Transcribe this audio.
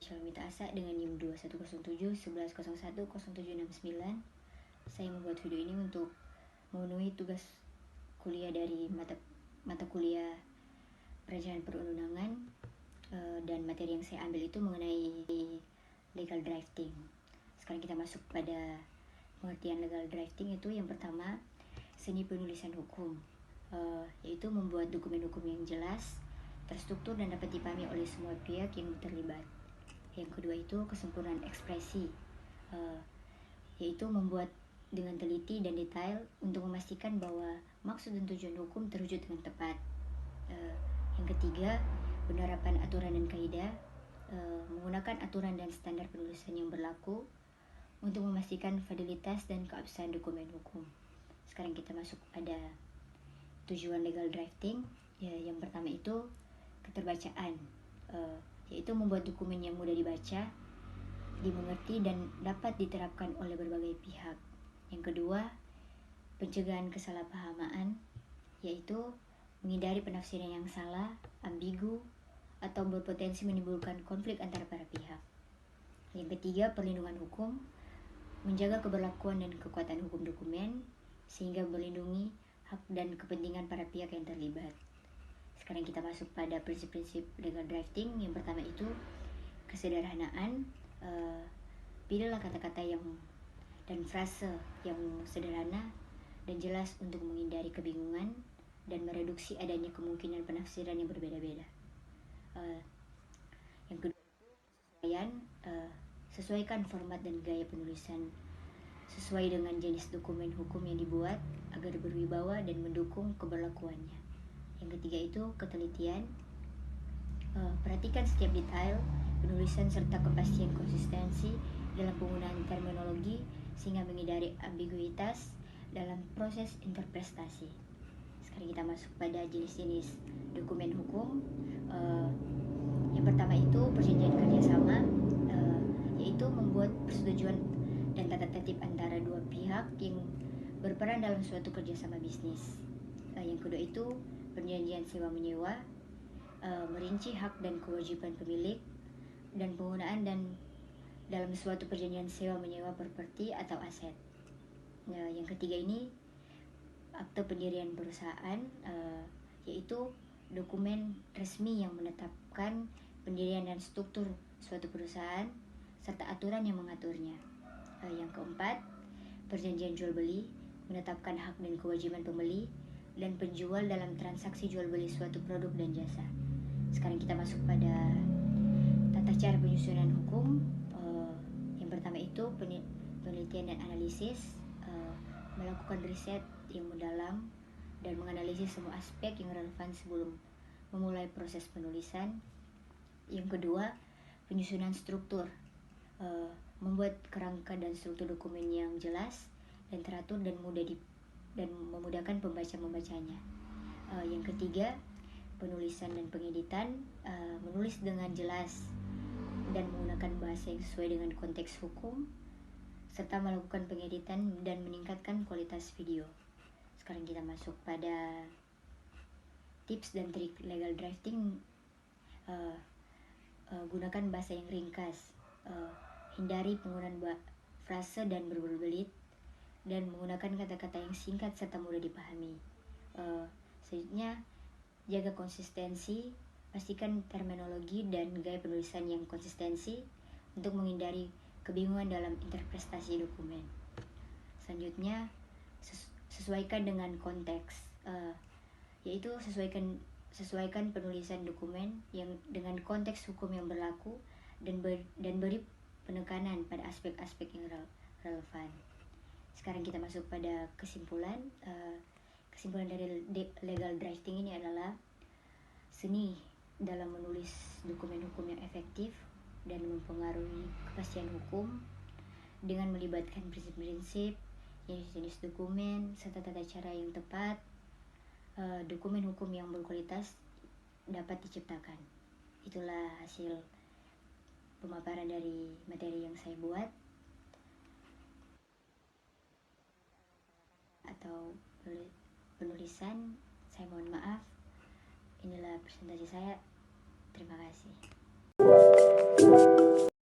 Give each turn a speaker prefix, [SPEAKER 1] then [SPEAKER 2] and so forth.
[SPEAKER 1] Shalomita Asa dengan NIM 2107-1101-0769. Saya membuat video ini untuk memenuhi tugas kuliah dari mata kuliah perencanaan perundangan, dan materi yang saya ambil itu mengenai legal drafting. Sekarang kita masuk pada pengertian legal drafting. Itu yang pertama, seni penulisan hukum, yaitu membuat dokumen hukum yang jelas, terstruktur dan dapat dipahami oleh semua pihak yang terlibat. Yang kedua itu kesempurnaan ekspresi, yaitu membuat dengan teliti dan detail untuk memastikan bahwa maksud dan tujuan hukum terwujud dengan tepat. Yang ketiga, penerapan aturan dan kaidah, menggunakan aturan dan standar penulisan yang berlaku untuk memastikan validitas dan keabsahan dokumen hukum. Sekarang kita masuk pada tujuan legal drafting. Yang pertama itu keterbacaan, yaitu membuat dokumen yang mudah dibaca, dimengerti, dan dapat diterapkan oleh berbagai pihak. Yang kedua, pencegahan kesalahpahaman, yaitu menghindari penafsiran yang salah, ambigu, atau berpotensi menimbulkan konflik antara para pihak. Yang ketiga, perlindungan hukum, menjaga keberlakuan dan kekuatan hukum dokumen sehingga melindungi hak dan kepentingan para pihak yang terlibat. Sekarang kita masuk pada prinsip-prinsip legal drafting. Yang pertama itu kesederhanaan. Pilihlah kata-kata dan frase yang sederhana dan jelas untuk menghindari kebingungan dan mereduksi adanya kemungkinan penafsiran yang berbeda-beda. Yang kedua, sesuaikan format dan gaya penulisan sesuai dengan jenis dokumen hukum yang dibuat agar berwibawa dan mendukung keberlakuannya. Yang ketiga itu ketelitian. Perhatikan setiap detail penulisan serta kepastian konsistensi dalam penggunaan terminologi sehingga menghindari ambiguitas dalam proses interpretasi. Sekarang kita masuk pada jenis-jenis dokumen hukum. Yang pertama itu perjanjian kerjasama, yaitu membuat persetujuan dan tata tertib antara dua pihak yang berperan dalam suatu kerjasama bisnis. Yang kedua itu perjanjian sewa menyewa, merinci hak dan kewajiban pemilik dan penggunaan dan dalam suatu perjanjian sewa menyewa properti atau aset. Yang ketiga ini akte pendirian perusahaan, yaitu dokumen resmi yang menetapkan pendirian dan struktur suatu perusahaan serta aturan yang mengaturnya. Yang keempat, perjanjian jual beli, menetapkan hak dan kewajiban pembeli dan penjual dalam transaksi jual beli suatu produk dan jasa. Sekarang kita masuk pada tata cara penyusunan hukum. Yang pertama itu penelitian dan analisis, melakukan riset yang mendalam dan menganalisis semua aspek yang relevan sebelum memulai proses penulisan. Yang kedua, penyusunan struktur, membuat kerangka dan struktur dokumen yang jelas dan teratur dan memudahkan pembaca membacanya. Yang ketiga, penulisan dan pengeditan, menulis dengan jelas dan menggunakan bahasa yang sesuai dengan konteks hukum serta melakukan pengeditan dan meningkatkan kualitas video. Sekarang kita masuk pada tips dan trik legal drafting. Gunakan bahasa yang ringkas, hindari penggunaan frase dan berbelit dan menggunakan kata-kata yang singkat serta mudah dipahami. Selanjutnya, jaga konsistensi, pastikan terminologi dan gaya penulisan yang konsistensi untuk menghindari kebingungan dalam interpretasi dokumen. Selanjutnya, sesuaikan dengan konteks, yaitu sesuaikan penulisan dokumen yang dengan konteks hukum yang berlaku dan beri penekanan pada aspek-aspek yang relevan. Sekarang kita masuk pada kesimpulan. Kesimpulan dari legal drafting ini adalah seni dalam menulis dokumen hukum yang efektif dan mempengaruhi kepastian hukum dengan melibatkan prinsip-prinsip, jenis-jenis dokumen, serta tata cara yang tepat. Dokumen hukum yang berkualitas dapat diciptakan. Itulah hasil pemaparan dari materi yang saya buat atau penulisan. Saya mohon maaf. Inilah presentasi saya. Terima kasih.